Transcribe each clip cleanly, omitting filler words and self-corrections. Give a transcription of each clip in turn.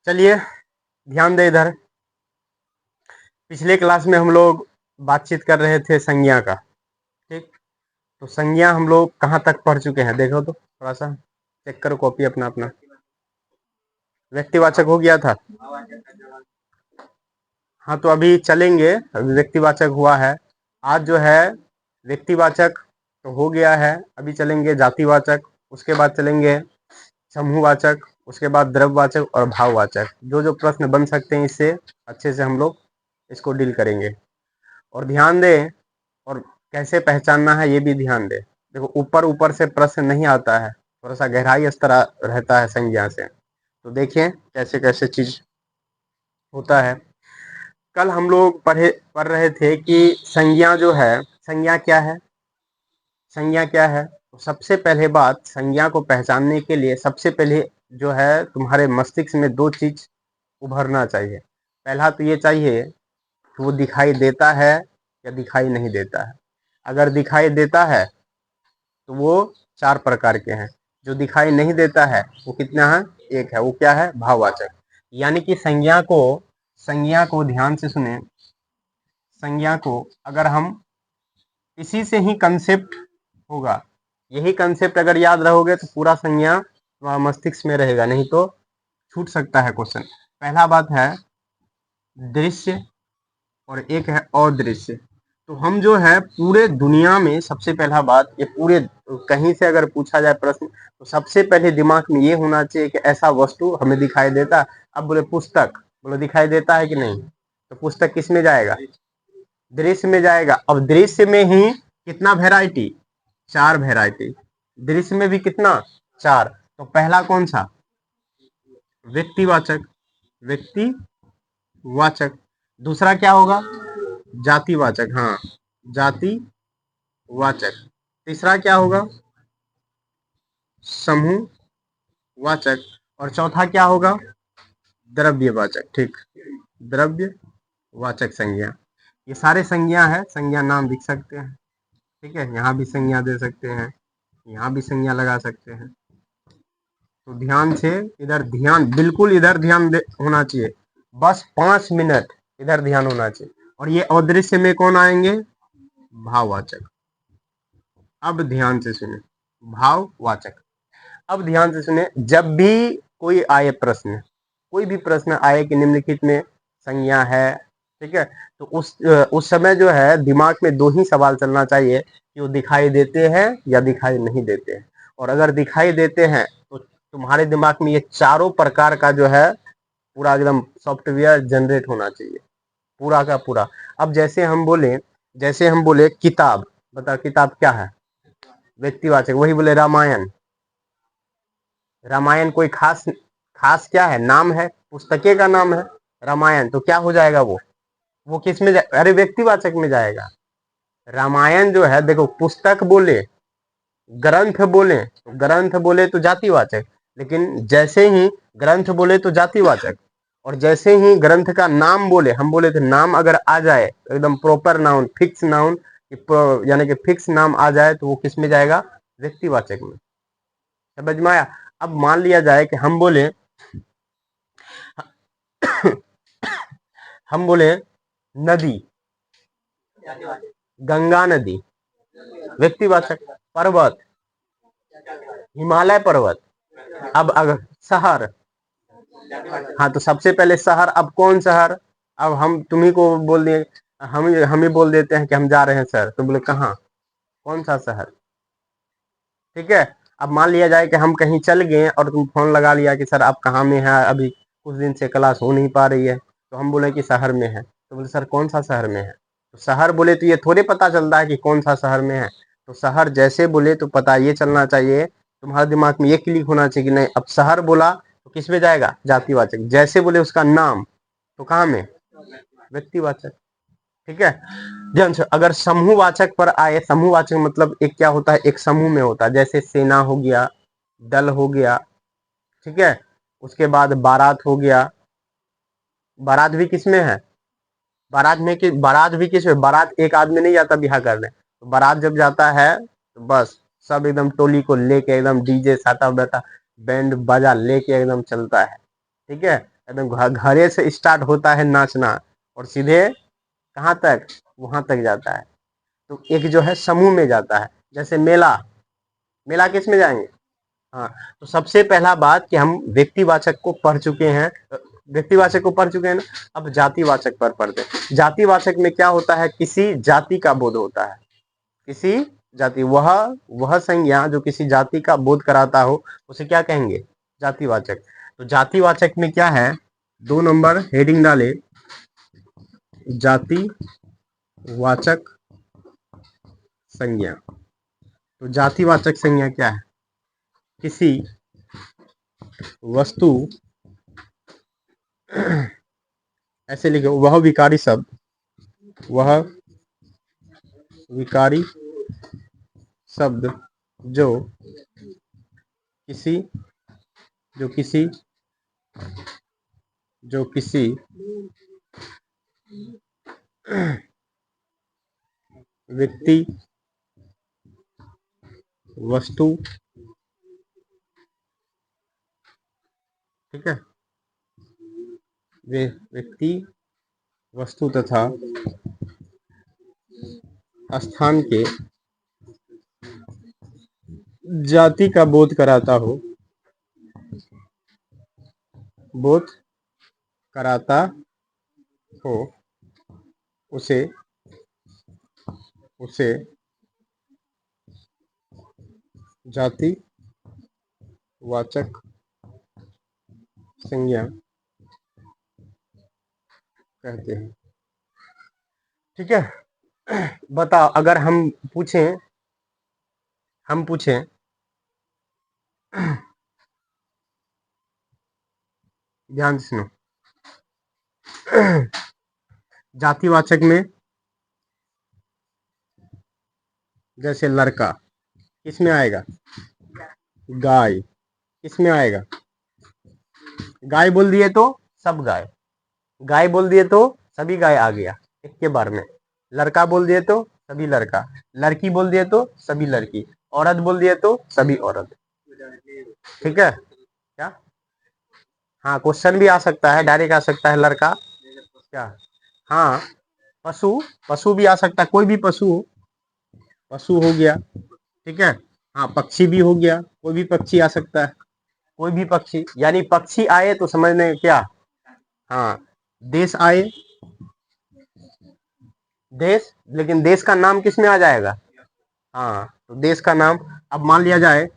चलिए ध्यान दे इधर। पिछले क्लास में हम लोग बातचीत कर रहे थे संज्ञा का। ठीक, तो संज्ञा हम लोग कहाँ तक पढ़ चुके हैं देखो तो थोड़ा सा चेक करो कॉपी अपना अपना। व्यक्तिवाचक हो गया था। हाँ तो अभी चलेंगे, अभी व्यक्तिवाचक हुआ है। आज जो है व्यक्तिवाचक तो हो गया है, अभी चलेंगे जातिवाचक, उसके बाद चलेंगे समूहवाचक, उसके बाद द्रव्यवाचक और भाववाचक। जो जो प्रश्न बन सकते हैं इससे अच्छे से हम लोग इसको डील करेंगे। और ध्यान दें, और कैसे पहचानना है ये भी ध्यान दें। देखो ऊपर ऊपर से प्रश्न नहीं आता है, थोड़ा सा गहराई स्तर रहता है संज्ञा से। तो देखिए कैसे कैसे चीज होता है। कल हम लोग पढ़ रहे थे कि संज्ञा जो है, संज्ञा क्या है, संज्ञा क्या है। तो सबसे पहले बात, संज्ञा को पहचानने के लिए सबसे पहले जो है तुम्हारे मस्तिष्क में दो चीज उभरना चाहिए। पहला तो ये चाहिए कि वो दिखाई देता है या दिखाई नहीं देता है। अगर दिखाई देता है तो वो चार प्रकार के हैं। जो दिखाई नहीं देता है वो कितना है, एक है। वो क्या है, भाववाचक। यानी कि संज्ञा को ध्यान से सुने। संज्ञा को अगर हम इसी से ही कंसेप्ट होगा, यही कंसेप्ट अगर याद रहोगे तो पूरा संज्ञा तुम्हारा मस्तिष्क में रहेगा, नहीं तो छूट सकता है क्वेश्चन। पहला बात है दृश्य और एक है अदृश्य। तो हम जो है पूरे दुनिया में सबसे पहला बात, ये पूरे कहीं से अगर पूछा जाए प्रश्न तो सबसे पहले दिमाग में ये होना चाहिए कि ऐसा वस्तु हमें दिखाई देता। अब बोले पुस्तक, बोले दिखाई देता है कि नहीं, तो पुस्तक किस में जाएगा, दृश्य में जाएगा। अब दृश्य में ही कितना वैरायटी, चार वैरायटी। दृश्य में भी कितना, चार। तो पहला कौन सा, व्यक्तिवाचक, व्यक्तिवाचक। दूसरा क्या होगा, जातिवाचक, हाँ जातिवाचक। तीसरा क्या होगा, समूहवाचक। और चौथा क्या होगा, द्रव्यवाचक। ठीक, द्रव्यवाचक संज्ञा। ये सारे संज्ञा है, संज्ञा नाम लिख सकते हैं। ठीक है, यहाँ भी संज्ञा दे सकते हैं, यहाँ भी संज्ञा लगा सकते हैं। तो ध्यान से इधर, ध्यान बिल्कुल इधर ध्यान होना चाहिए। बस 5 मिनट इधर ध्यान होना चाहिए। और ये अदृश्य में कौन आएंगे, भाववाचक। अब ध्यान से सुने, भाववाचक। अब ध्यान से सुने, जब भी कोई आए प्रश्न, कोई भी प्रश्न आए कि निम्नलिखित में संज्ञा है, ठीक है, तो उस समय जो है दिमाग में दो ही सवाल चलना चाहिए कि वो दिखाई देते हैं या दिखाई नहीं देते हैं। और अगर दिखाई देते हैं तो तुम्हारे दिमाग में ये चारों प्रकार का जो है पूरा एकदम सॉफ्टवेयर जनरेट होना चाहिए, पूरा का पूरा। अब जैसे हम बोले किताब, बता किताब क्या है, व्यक्तिवाचक। वही बोले रामायण, रामायण कोई खास खास क्या है, नाम है, पुस्तकें का नाम है रामायण, तो क्या हो जाएगा वो किस में अरे व्यक्तिवाचक में जाएगा। रामायण जो है, देखो पुस्तक बोले, ग्रंथ बोले तो जातिवाचक। लेकिन जैसे ही ग्रंथ बोले तो जातिवाचक, और जैसे ही ग्रंथ का नाम बोले, हम बोले थे नाम अगर आ जाए एकदम प्रॉपर नाउन, फिक्स नाउन, यानी कि फिक्स नाम आ जाए तो वो किस में जाएगा, व्यक्तिवाचक में। समझ में आया। अब मान लिया जाए कि हम बोले नदी, गंगा नदी, व्यक्तिवाचक। पर्वत, हिमालय पर्वत। अब अगर शहर, हाँ तो सबसे पहले शहर, अब कौन शहर, अब हम तुम्ही को बोल दिए, हम ही बोल देते हैं कि हम जा रहे हैं सर, तो बोले कहाँ, कौन सा शहर। ठीक है, अब मान लिया जाए कि हम कहीं चल गए और तुम फोन लगा लिया कि सर आप कहाँ में हैं, अभी कुछ दिन से क्लास हो नहीं पा रही है, तो हम बोले कि शहर में है, तो बोले सर कौन सा शहर में है। तो शहर बोले तो ये थोड़े पता चलता है कि कौन सा शहर में है। तो शहर जैसे बोले तो पता ये चलना चाहिए, तुम्हारे दिमाग में ये क्लिक होना चाहिए कि नहीं, अब शहर बोला तो किस में जाएगा, जातिवाचक। जैसे बोले उसका नाम तो कहाँ में, व्यक्तिवाचक। ठीक है, ध्यान से। अगर समूहवाचक पर आए, समूहवाचक मतलब एक क्या होता है, एक समूह में होता है, जैसे सेना हो गया, दल हो गया, ठीक है। उसके बाद बारात हो गया, बारात भी किसमें है, बारात भी किसमें, बारात एक आदमी नहीं जाता ब्याह करने, तो बारात जब जाता है तो बस सब एकदम टोली को लेके एकदम डीजे साटा बैठा बैंड बाजा लेके एकदम चलता है। ठीक है, एकदम घरे से स्टार्ट होता है नाचना और सीधे कहाँ तक, वहां तक जाता है। तो एक जो है समूह में जाता है, जैसे मेला, मेला किस में जाएंगे। हाँ, तो सबसे पहला बात कि हम व्यक्तिवाचक को पढ़ चुके हैं, व्यक्तिवाचक को पढ़ चुके हैं ना। अब जातिवाचक पर पढ़ते हैं। जातिवाचक में क्या होता है, किसी जाति का बोध होता है, किसी जाति, वह संज्ञा जो किसी जाति का बोध कराता हो उसे क्या कहेंगे, जातिवाचक। तो जातिवाचक में क्या है, 2 नंबर हेडिंग डाले, जातिवाचक संज्ञा। तो जातिवाचक संज्ञा क्या है, किसी वस्तु, ऐसे लिखो, वह विकारी शब्द, वह विकारी शब्द जो किसी जो किसी जो किसी व्यक्ति, वस्तु, ठीक है, व्यक्ति, वस्तु तथा स्थान के जाति का बोध कराता हो, बोध कराता हो, उसे उसे जातिवाचक संज्ञा कहते हैं। ठीक है, बताओ, अगर हम पूछें ध्यान से सुनो, जातिवाचक में जैसे लड़का किस में आएगा, गाय किस में आएगा, गाय बोल दिए तो सब गाय, गाय बोल दिए तो सभी गाय आ गया एक के बार में। लड़का बोल दिए तो सभी लड़का, लड़की बोल दिए तो सभी लड़की, औरत बोल दिए तो सभी औरत। ठीक है क्या, हाँ, क्वेश्चन भी आ सकता है, डायरेक्ट आ सकता है, लड़का क्या, हाँ, पशु, पशु भी आ सकता है, कोई भी पशु हो, पशु हो गया, ठीक है। हाँ, पक्षी भी हो गया, कोई भी पक्षी आ सकता है, कोई भी पक्षी, यानी पक्षी आए तो समझने क्या, हाँ, देश आए, देश, लेकिन देश का नाम किस में आ जाएगा, हाँ, तो देश का नाम, अब मान लिया जाए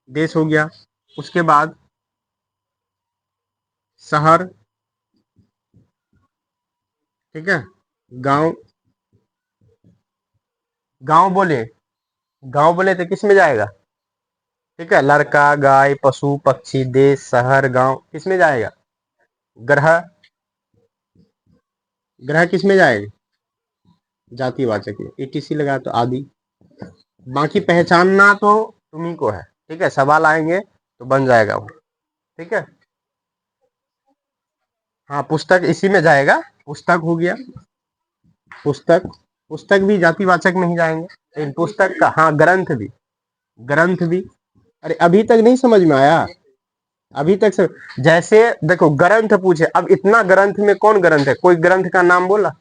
देश हो गया, उसके बाद शहर, ठीक है, गांव, गांव बोले, गांव बोले तो किस में जाएगा, ठीक है, लड़का, गाय, पशु, पक्षी, देश, शहर, गांव, किस में जाएगा, ग्रह, ग्रह किस में जाएगा, जातिवाचक है, ईटीसी लगा तो आदि। बाकी पहचानना तो तुम्ही को है, ठीक है, सवाल आएंगे तो बन जाएगा वो, ठीक है। हाँ, पुस्तक इसी में जाएगा, पुस्तक हो गया, पुस्तक, पुस्तक भी जातिवाचक में ही जाएंगे, लेकिन पुस्तक का, हाँ, ग्रंथ भी, ग्रंथ भी, अरे अभी तक नहीं समझ में आया, अभी तक से, जैसे देखो ग्रंथ पूछे, अब इतना ग्रंथ में कौन ग्रंथ है, कोई ग्रंथ का नाम बोला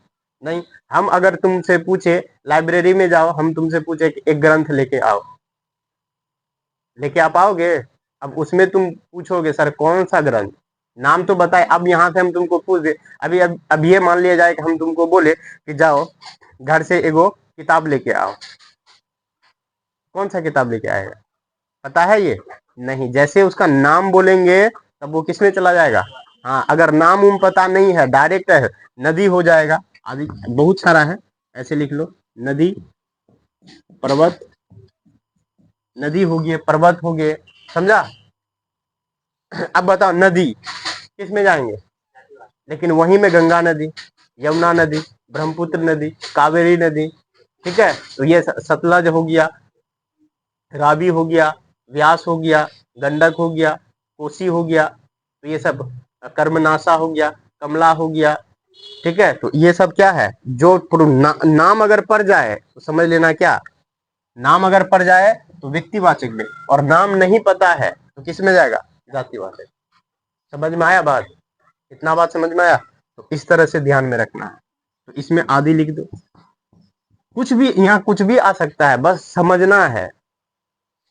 नहीं। हम अगर तुमसे पूछे लाइब्रेरी में जाओ, हम तुमसे पूछे कि एक ग्रंथ लेके आओ, लेके आ पाओगे, अब उसमें तुम पूछोगे सर कौन सा ग्रंथ, नाम तो बताए। अब यहाँ से हम तुमको पूछ दे, अभी अब ये मान लिया जाए कि हम तुमको बोले कि जाओ घर से एगो किताब लेके आओ, कौन सा किताब लेके आएगा, पता है ये नहीं, जैसे उसका नाम बोलेंगे तब वो किसमें चला जाएगा, हाँ, अगर नाम उम पता नहीं है, डायरेक्ट है, नदी हो जाएगा, आदि बहुत सारा है, ऐसे लिख लो, नदी, पर्वत, नदी हो गए, पर्वत हो गए, समझा। अब बताओ नदी किस में जाएंगे, लेकिन वहीं में गंगा नदी, यमुना नदी, ब्रह्मपुत्र नदी, कावेरी नदी, ठीक है, तो ये सतलज हो गया, रावी हो गया, व्यास हो गया, गंडक हो गया, कोसी हो गया, तो ये सब, कर्मनाशा हो गया, कमला हो गया, ठीक है। तो ये सब क्या है, जो नाम अगर पड़ जाए तो समझ लेना क्या, नाम अगर पड़ जाए तो व्यक्तिवाचक में, और नाम नहीं पता है तो किस में जाएगा? जातिवाचक। समझ में आया बात? इतना बात समझ में आया? तो इस तरह से ध्यान में रखना है। तो इसमें आदि लिख दो, कुछ भी यहाँ कुछ भी आ सकता है, बस समझना है।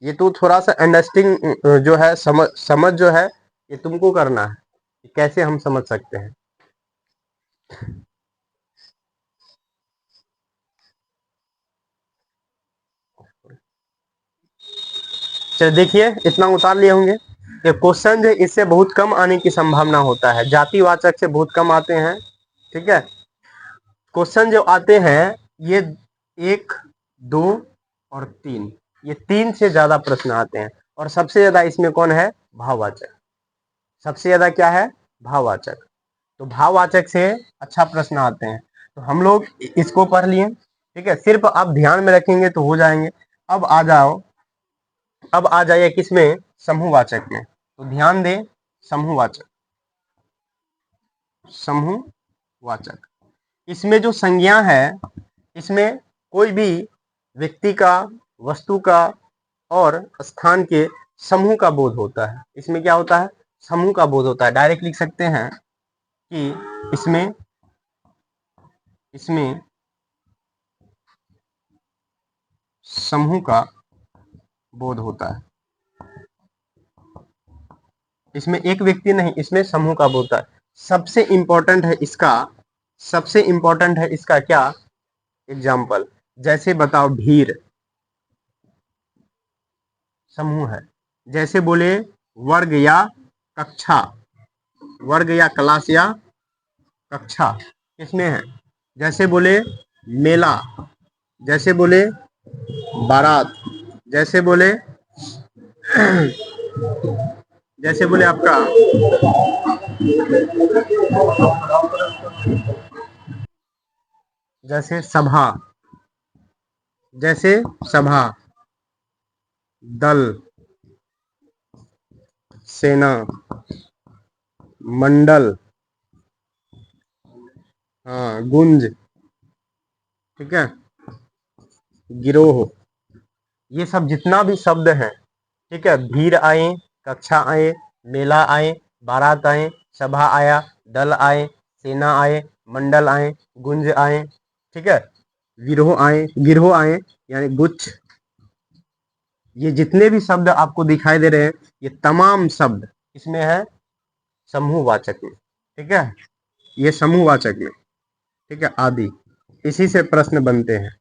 ये तो थोड़ा सा अंडरस्टैंडिंग जो है, समझ जो है ये तुमको करना है कि कैसे हम समझ सकते हैं। चलिए देखिए, इतना उतार लिए होंगे। ये क्वेश्चन जो इससे बहुत कम आने की संभावना होता है, जातिवाचक से बहुत कम आते हैं। ठीक है, क्वेश्चन जो आते हैं ये 1, 2 और 3, ये 3 से ज्यादा प्रश्न आते हैं। और सबसे ज्यादा इसमें कौन है? भाववाचक। सबसे ज्यादा क्या है? भाववाचक। तो भाववाचक से अच्छा प्रश्न आते हैं। तो हम लोग इसको पढ़ लिए। ठीक है, सिर्फ आप ध्यान में रखेंगे तो हो जाएंगे। अब आ जाओ, अब आ जाइए किसमें? समूहवाचक में। तो ध्यान दें, समूहवाचक। समूहवाचक, इसमें जो संज्ञा है, इसमें कोई भी व्यक्ति का, वस्तु का और स्थान के समूह का बोध होता है। इसमें क्या होता है? समूह का बोध होता है। डायरेक्ट लिख सकते हैं कि इसमें समूह का बोध होता है। इसमें एक व्यक्ति नहीं, इसमें समूह का बोध होता है। सबसे इंपॉर्टेंट है इसका, सबसे इंपॉर्टेंट है इसका क्या? एग्जाम्पल। जैसे बताओ, भीड़ समूह है। जैसे बोले वर्ग या कक्षा, वर्ग या क्लास या कक्षा, किसमें है? जैसे बोले मेला, जैसे बोले बारात, जैसे बोले जैसे बोले आपका जैसे सभा, जैसे सभा, दल, सेना, मंडल, हाँ, गुंज, ठीक है, गिरोह, ये सब जितना भी शब्द हैं, ठीक है, भीड़ आए, कक्षा आए, मेला आए, बारात आए, सभा आया, दल आए, सेना आए, मंडल आए, गुंज आए, ठीक है, गिरोह आए यानी गुच्छ, ये जितने भी शब्द आपको दिखाई दे रहे हैं, ये तमाम शब्द इसमें है समूहवाचक में। ठीक है, ये समूहवाचक में। ठीक है, आदि, इसी से प्रश्न बनते हैं,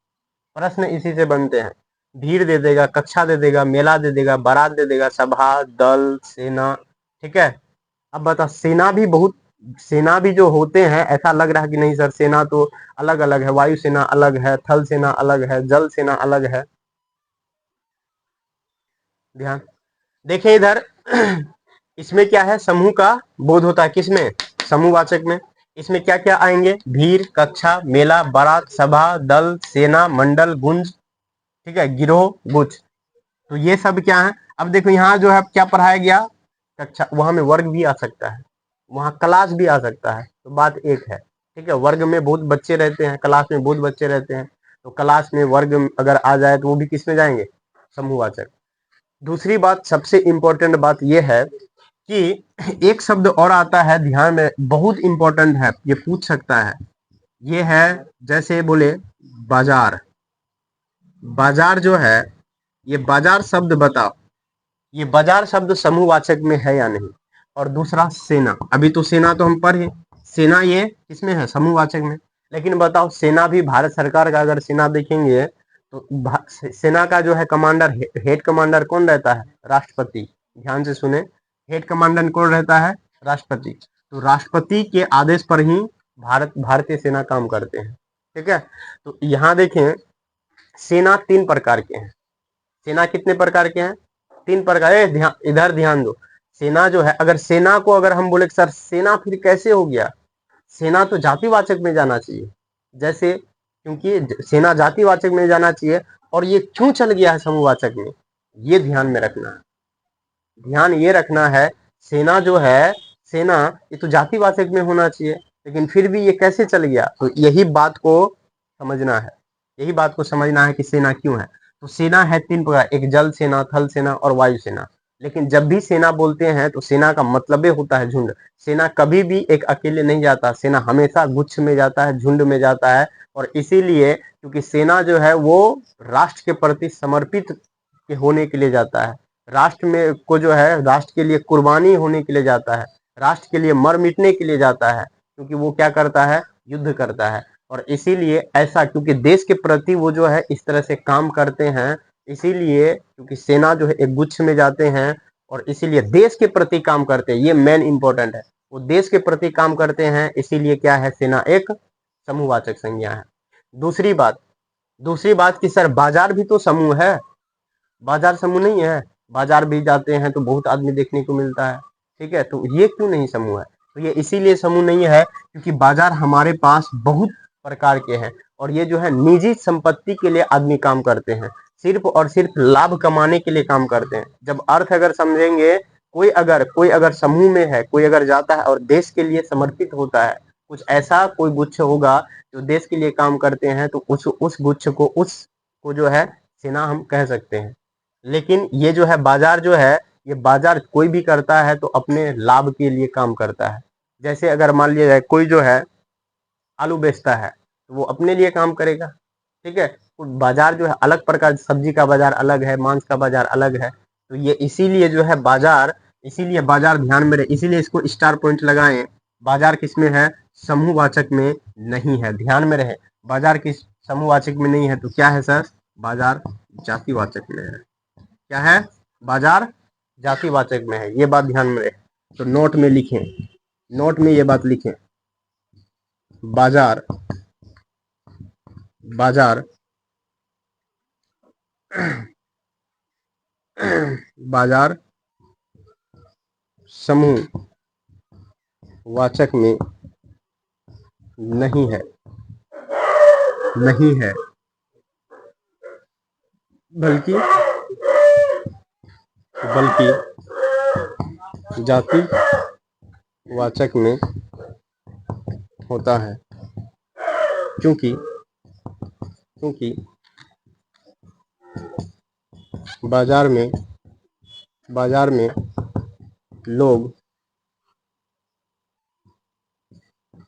प्रश्न इसी से बनते हैं। भीड़ दे देगा, कक्षा दे देगा, मेला दे देगा, बारात दे देगा, सभा, दल, सेना। ठीक है, अब बता, सेना भी जो होते हैं, ऐसा लग रहा है कि नहीं सर सेना तो अलग अलग है, वायु सेना अलग है, थल सेना अलग है, जल सेना अलग है। ध्यान देखिए इधर इसमें क्या है? समूह का बोध होता है। किसमें? समूहवाचक में। इसमें क्या क्या आएंगे? भीड़, कक्षा, मेला, बारात, सभा, दल, सेना, मंडल, गुंज, ठीक है, गिरोह, गुच्छ। तो ये सब क्या है? अब देखो यहाँ जो है क्या पढ़ाया गया? कक्षा, वहां में वर्ग भी आ सकता है, वहां क्लास भी आ सकता है। तो बात एक है। ठीक है, वर्ग में बहुत बच्चे रहते हैं, क्लास में बहुत बच्चे रहते हैं, तो क्लास में वर्ग अगर आ जाए तो वो भी किस में जाएंगे? समूहवाचक। दूसरी बात, सबसे इंपॉर्टेंट बात यह है कि एक शब्द और आता है, ध्यान में, बहुत इंपॉर्टेंट है, ये पूछ सकता है। ये है, जैसे बोले बाजार, बाजार जो है, ये बाजार शब्द बताओ, ये बाजार शब्द समूहवाचक में है या नहीं? और दूसरा सेना, अभी तो सेना तो हम पढ़े, सेना ये किसमें है? समूहवाचक में। लेकिन बताओ, सेना भी भारत सरकार का अगर सेना देखेंगे तो सेना का जो है कमांडर, हेड कमांडर कौन रहता है? राष्ट्रपति। ध्यान से सुने, हेड कमांडर कौन रहता है? राष्ट्रपति। तो राष्ट्रपति के आदेश पर ही भारतीय सेना काम करते हैं। ठीक है, तो यहाँ देखें, सेना 3 प्रकार के हैं। सेना कितने प्रकार के हैं? 3 प्रकार। इधर ध्यान दो, सेना जो है, अगर सेना को अगर हम बोले सर सेना फिर कैसे हो गया? सेना तो जातिवाचक में जाना चाहिए, जैसे, क्योंकि सेना जातिवाचक में जाना चाहिए, और ये क्यों चल गया है समूहवाचक में? ये ध्यान में रखना है, ध्यान ये रखना है। सेना जो है, सेना ये तो जातिवाचक में होना चाहिए, लेकिन फिर भी ये कैसे चल गया? तो यही बात को समझना है, यही बात को समझना है कि सेना क्यों है। तो सेना है 3 प्रकार, एक जल सेना, थल सेना और वायु सेना। लेकिन जब भी सेना बोलते हैं तो सेना का मतलब होता है झुंड। सेना कभी भी एक अकेले नहीं जाता, सेना हमेशा गुच्छ में जाता है, झुंड में जाता है। और इसीलिए क्योंकि सेना जो है वो राष्ट्र के प्रति समर्पित के होने के लिए जाता है, राष्ट्र में को जो है राष्ट्र के लिए कुर्बानी होने के लिए जाता है, राष्ट्र के लिए मर मिटने के लिए जाता है, क्योंकि वो क्या करता है, युद्ध करता है। और इसीलिए ऐसा, क्योंकि देश के प्रति वो जो है इस तरह से काम करते हैं, इसीलिए क्योंकि सेना जो है एक गुच्छ में जाते हैं और इसीलिए देश के प्रति काम करते हैं, ये मेन इंपॉर्टेंट है, वो देश के प्रति काम करते हैं, इसीलिए क्या है, सेना एक समूहवाचक संज्ञा है। दूसरी बात कि सर बाजार भी तो समूह है, बाजार समूह नहीं है? बाजार भी जाते हैं तो बहुत आदमी देखने को मिलता है, ठीक है, तो ये क्यों नहीं समूह है? तो ये इसीलिए समूह नहीं है क्योंकि बाजार हमारे पास बहुत प्रकार के हैं और ये जो है निजी संपत्ति के लिए आदमी काम करते हैं, सिर्फ और सिर्फ लाभ कमाने के लिए काम करते हैं। जब अर्थ अगर समझेंगे, कोई अगर समूह में है, कोई अगर जाता है और देश के लिए समर्पित होता है, कुछ ऐसा कोई गुच्छ होगा जो देश के लिए काम करते हैं, तो उस गुच्छ को जो है सेना हम कह सकते हैं। लेकिन ये जो है बाजार जो है, ये बाजार कोई भी करता है तो अपने लाभ के लिए काम करता है। जैसे अगर मान लिया जाए कोई जो है आलू बेचता है तो वो अपने लिए काम करेगा, ठीक है। तो बाजार जो है अलग प्रकार, सब्जी का बाजार अलग है, मांस का बाजार अलग है। तो ये इसीलिए जो है बाजार, इसीलिए बाजार ध्यान में रहे, इसीलिए इसको स्टार पॉइंट लगाएं। बाजार किसमें है? समूहवाचक में नहीं है, ध्यान में रहे। बाजार किस समूहवाचक में नहीं है तो क्या है सर? बाजार जातिवाचक में है। क्या है? बाजार जातिवाचक में है, ये बात ध्यान में रहे। तो नोट में लिखें, नोट में ये बात लिखें, बाजार बाजार बाजार समूह वाचक में नहीं है, नहीं है, बल्कि जाति वाचक में होता है। क्योंकि बाजार में लोग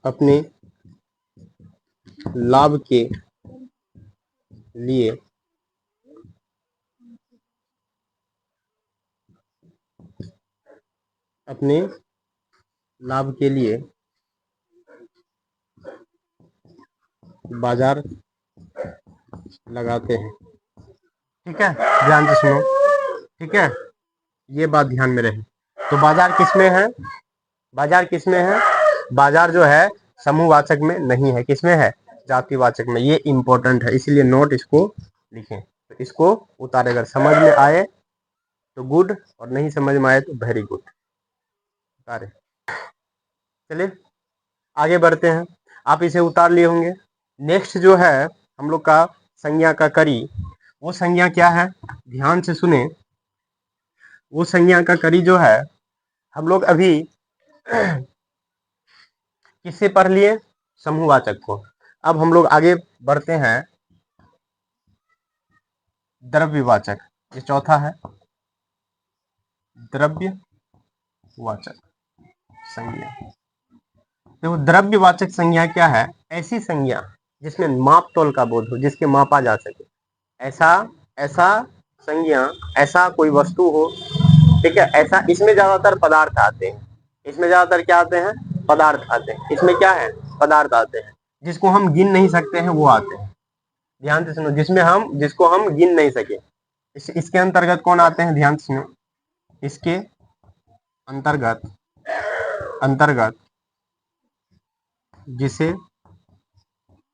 अपने लाभ के लिए बाजार लगाते हैं, ठीक है, ध्यान से सुनो, ठीक है, ये बात ध्यान में रहे। तो बाजार किसमें है? बाजार किसमें है? बाजार जो है समूहवाचक में नहीं है, किसमें है? जातिवाचक में। ये इंपॉर्टेंट है, इसीलिए नोट इसको लिखें। तो इसको उतारे, अगर समझ में आए तो गुड और नहीं समझ में आए तो वेरी गुड। उतारे, चलिए आगे बढ़ते हैं। आप इसे उतार लिए होंगे। नेक्स्ट जो है हम लोग का संज्ञा का करी, वो संज्ञा क्या है? ध्यान से सुने। वो संज्ञा का करी जो है हम लोग अभी किससे पढ़ लिए? समूहवाचक को। अब हम लोग आगे बढ़ते हैं द्रव्यवाचक, ये चौथा है, द्रव्यवाचक संज्ञा। तो द्रव्यवाचक संज्ञा क्या है? ऐसी संज्ञा जिसमें माप तोल का बोध हो, जिसके मापा जा सके, ऐसा संज्ञा, ऐसा कोई वस्तु हो, ठीक है, ऐसा। इसमें ज्यादातर पदार्थ आते हैं, इसमें ज्यादातर क्या आते हैं? पदार्थ आते हैं। इसमें क्या है? पदार्थ आते हैं, जिसको हम गिन नहीं सकते हैं वो आते हैं। ध्यान से सुनो, जिसको हम गिन नहीं सके, इसके अंतर्गत कौन आते हैं? ध्यान से सुनो, इसके अंतर्गत जिसे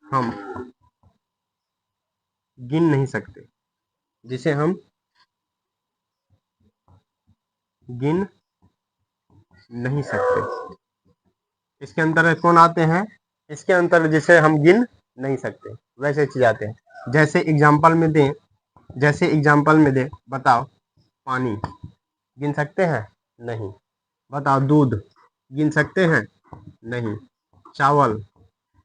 हम गिन नहीं सकते, जिसे हम गिन नहीं सकते, इसके अंतर्गत कौन आते हैं? इसके अंतर्गत जिसे हम गिन नहीं सकते, वैसे चीज आते हैं। जैसे एग्जाम्पल में दें, बताओ, पानी गिन सकते हैं? नहीं। बताओ, दूध गिन सकते हैं? नहीं। चावल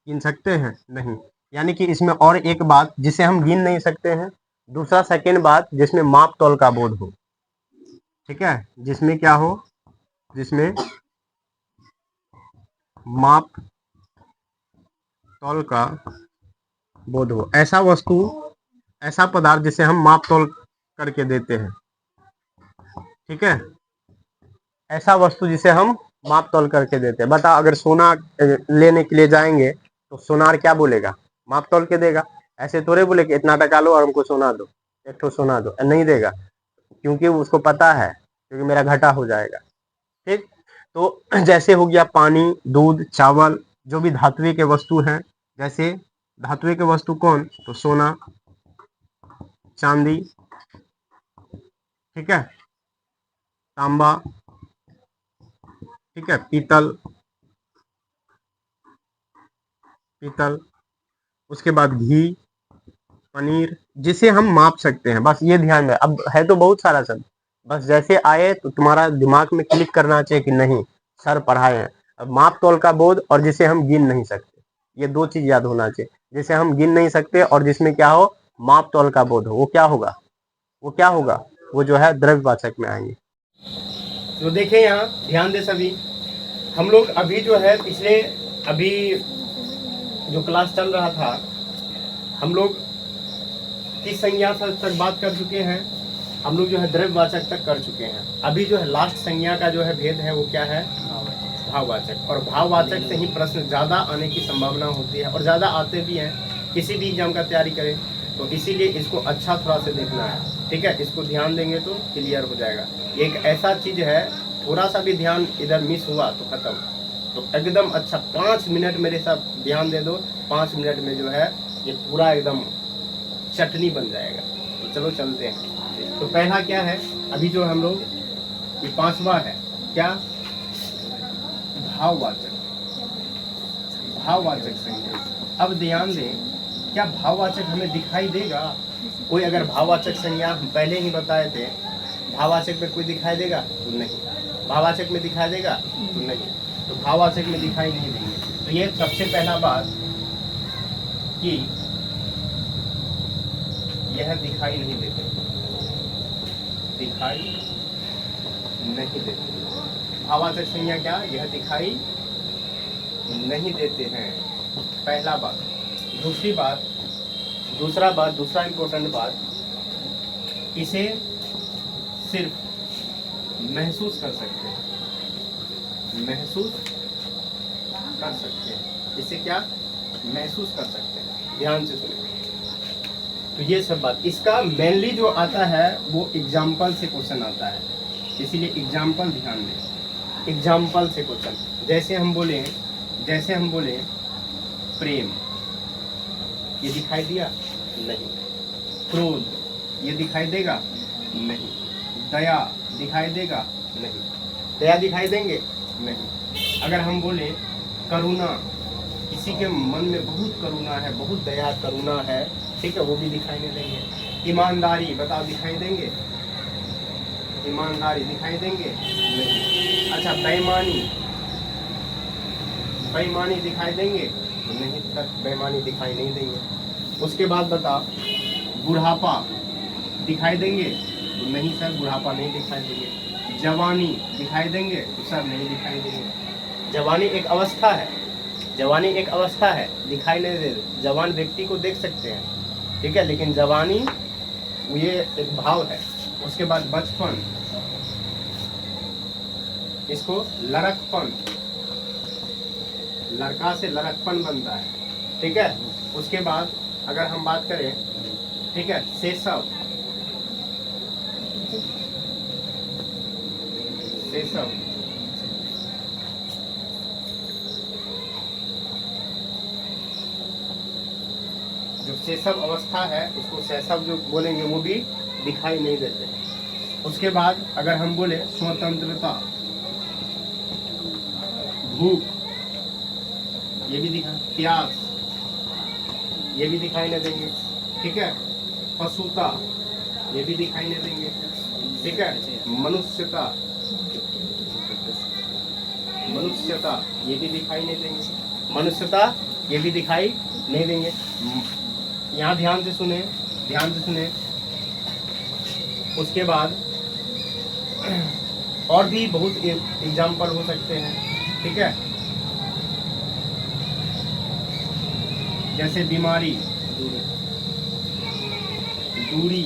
गिन सकते हैं? नहीं। यानी कि इसमें और एक बात जिसे हम गिन नहीं सकते हैं, दूसरा सेकेंड बात जिसमें माप तोल का बोध हो, ठीक है, जिसमें क्या हो, जिसमें माप तौल का बोध हो, ऐसा वस्तु, ऐसा पदार्थ जिसे हम माप तौल करके देते हैं। ठीक है, ऐसा वस्तु जिसे हम माप तौल करके देते हैं। बता, अगर सोना लेने के लिए जाएंगे तो सोनार क्या बोलेगा, माप तौल के देगा। ऐसे थोड़े बोले कि इतना टका लो और हमको सोना दो, एक ठो सोना दो, नहीं देगा, क्योंकि उसको पता है, क्योंकि मेरा घाटा हो जाएगा। ठीक, तो जैसे हो गया पानी, दूध, चावल, जो भी धातुएं के वस्तु हैं, जैसे धातुएं के वस्तु कौन, तो सोना, चांदी, ठीक है, तांबा, ठीक है, पीतल, पीतल, उसके बाद घी, पनीर, जिसे हम माप सकते हैं। बस ये ध्यान में, अब है तो बहुत सारा सब, बस जैसे आए तो तुम्हारा दिमाग में क्लिक करना चाहिए कि नहीं सर पढ़ाए हैं। अब माप तौल का बोध और जिसे हम गिन नहीं सकते, ये दो चीज याद होना चाहिए। जिसे हम गिन नहीं सकते और जिसमें क्या हो, माप तौल का बोध हो, वो क्या होगा, वो क्या होगा, वो जो है द्रव्यवाचक में आएंगे। तो देखिए यहाँ ध्यान दे सभी, हम लोग अभी जो है पिछले अभी जो क्लास चल रहा था, हम लोग किस संज्ञा तक बात कर चुके हैं, हम लोग जो है द्रव्यवाचक तक कर चुके हैं। अभी जो है लास्ट संज्ञा का जो है भेद है वो क्या है, भाववाचक। और भाववाचक से ही प्रश्न ज़्यादा आने की संभावना होती है और ज़्यादा आते भी हैं, किसी भी एग्जाम का तैयारी करें तो इसीलिए इसको अच्छा थोड़ा सा देखना है। ठीक है, इसको ध्यान देंगे तो क्लियर हो जाएगा। एक ऐसा चीज़ है, थोड़ा सा भी ध्यान इधर मिस हुआ तो खत्म। तो एकदम अच्छा 5 मिनट मेरे साथ ध्यान दे दो, 5 मिनट में जो है ये पूरा एकदम चटनी बन जाएगा। तो चलो चलते हैं। तो पहला क्या है, अभी जो हम लोग ये 5वां है, क्या, भाववाचक। भाववाचक संज्ञा। अब ध्यान दें, क्या भाववाचक हमें दिखाई देगा? कोई अगर भाववाचक संज्ञा हम पहले ही बताए थे, भाववाचक में कोई दिखाई देगा तो नहीं, भाववाचक में दिखाई देगा तो नहीं, तो भाववाचक में दिखाई नहीं देंगे। तो ये सबसे पहला बात कि यह दिखाई नहीं देते, दिखाई नहीं देते। भाववाचक संज्ञा क्या, यह दिखाई नहीं देते हैं, पहला बात। दूसरी बात, दूसरा इंपॉर्टेंट बात, इसे सिर्फ महसूस कर सकते हैं, महसूस कर सकते हैं। इसे क्या, महसूस कर सकते हैं। ध्यान से सुनिए। तो ये सब बात, इसका मेनली जो आता है वो एग्जाम्पल से क्वेश्चन आता है, इसीलिए एग्जाम्पल ध्यान दें। एग्जाम्पल से क्वेश्चन, जैसे हम बोले प्रेम, ये दिखाई दिया नहीं। क्रोध, ये दिखाई देगा नहीं। दया दिखाई देगा नहीं। दया दिखाई देंगे नहीं। अगर हम बोले करुणा, किसी के मन में बहुत करुणा है, बहुत दया करुणा है, ठीक है, वो भी दिखाई नहीं देंगे। ईमानदारी, बताओ दिखाई देंगे? ईमानदारी दिखाई देंगे नहीं। अच्छा, बेईमानी दिखाई देंगे नहीं, तक बेईमानी दिखाई नहीं देंगे। उसके बाद बता, बुढ़ापा दिखाई देंगे तो नहीं सर, बुढ़ापा नहीं दिखाई देंगे। जवानी दिखाई देंगे तो सर नहीं दिखाई देंगे। जवानी एक अवस्था है, जवानी एक अवस्था है, दिखाई नहीं दे। जवान व्यक्ति को देख सकते हैं, ठीक है, लेकिन जवानी ये एक भाव है। उसके बाद बचपन, इसको लड़कपन, लड़का से लड़कपन बनता है, ठीक है। उसके बाद अगर हम बात करें, ठीक है, शैशव, शैशव, जो शैशव अवस्था है उसको शैशव जो बोलेंगे, वो भी दिखाई नहीं देते। उसके बाद अगर हम बोले स्वतंत्रता, भूख, ये भी दिखा, प्यास, ये भी दिखाई नहीं देंगे, ठीक है। पशुता, ये भी दिखाई नहीं देंगे, ठीक है। मनुष्यता, मनुष्यता, ये भी दिखाई नहीं देंगे। मनुष्यता, ये भी दिखाई नहीं देंगे। यहाँ ध्यान से सुने, ध्यान से सुने। उसके बाद और भी बहुत एग्जाम्पल हो सकते हैं, ठीक है। जैसे बीमारी, दूरी,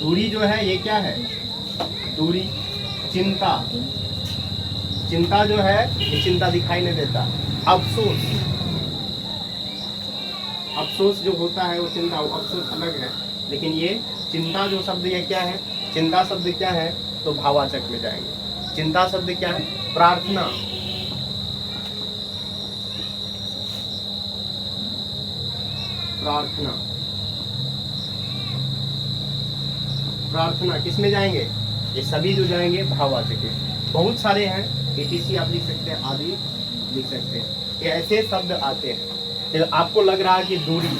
दूरी जो है ये क्या है, दूरी। चिंता, चिंता जो है ये चिंता दिखाई नहीं देता। अफसोस, अफसोस जो होता है वो चिंता, वो अफसोस अलग है। लेकिन ये चिंता जो शब्द ये क्या है, चिंता शब्द क्या है, तो भाववाचक में जाएंगे। चिंता शब्द क्या है, प्रार्थना, प्रार्थना, प्रार्थना किस में जाएंगे, ये सभी जो जाएंगे भाववाचक में। बहुत सारे हैं, etc आप लिख सकते हैं, आदि लिख सकते हैं, ये ऐसे शब्द आते हैं। तो आपको लग रहा है कि दूरी,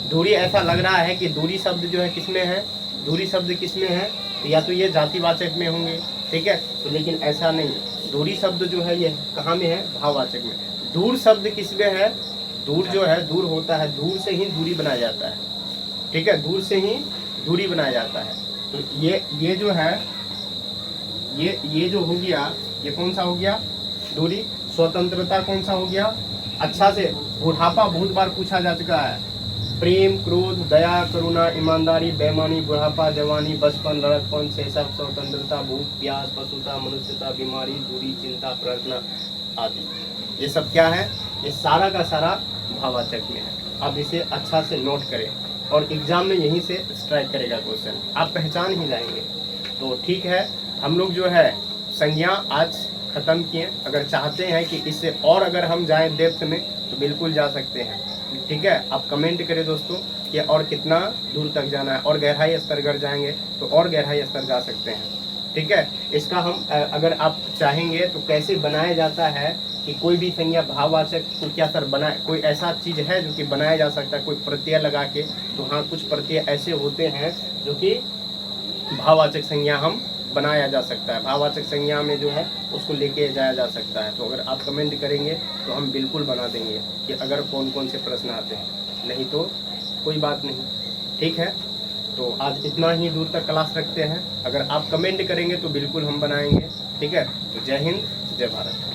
दूरी ऐसा लग रहा है कि दूरी शब्द जो है किसमें है, दूरी शब्द किसमें है, तो या तो ये जातिवाचक में होंगे, ठीक है। तो लेकिन ऐसा नहीं, दूरी शब्द जो है ये कहाँ में है, भाववाचक में। दूर शब्द किसमें है, दूर जो है, दूर होता है, दूर से ही दूरी बनाया जाता है, ठीक है, दूर से ही दूरी बनाया जाता है। तो ये जो है, ये जो हो गया, ये कौन सा हो गया, दूरी। स्वतंत्रता कौन सा हो गया, अच्छा से। बुढ़ापा बहुत बार पूछा जा चुका है, प्रेम, क्रोध, दया, करुणा, ईमानदारी, बेईमानी, बुढ़ापा, जवानी, बचपन, लड़कपन, शैशव, स्वतंत्रता, भूख, प्यास, पशुता, मनुष्यता, बीमारी, दूरी, चिंता, प्रार्थना आदि। ये सब क्या है, ये सारा का सारा भाववाचक में है। आप इसे अच्छा से नोट करें और एग्जाम में यहीं से स्ट्राइक करेगा क्वेश्चन, आप पहचान ही जाएंगे। तो ठीक है, हम लोग जो है संज्ञा आज खत्म किए। अगर चाहते हैं कि इससे और अगर हम जाएं डेप्थ में तो बिल्कुल जा सकते हैं, ठीक है। आप कमेंट करें दोस्तों कि और कितना दूर तक जाना है, और गहराई स्तर अगर जाएंगे तो और गहराई स्तर जा सकते हैं, ठीक है। इसका हम अगर आप चाहेंगे तो कैसे बनाया जाता है कि कोई भी संज्ञा भाववाचक को क्या सर बनाए, कोई ऐसा चीज़ है जो कि बनाया जा सकता है कोई प्रत्यय लगा के। तो हाँ, कुछ प्रत्यय ऐसे होते हैं जो कि भाववाचक संज्ञा हम बनाया जा सकता है, भाववाचक संज्ञा में जो है उसको लेके जाया जा सकता है। तो अगर आप कमेंट करेंगे तो हम बिल्कुल बना देंगे कि अगर कौन कौन से प्रश्न आते हैं, नहीं तो कोई बात नहीं, ठीक है। तो आज इतना ही दूर तक क्लास रखते हैं। अगर आप कमेंट करेंगे तो बिल्कुल हम बनाएंगे, ठीक है। तो जय हिंद, जय भारत।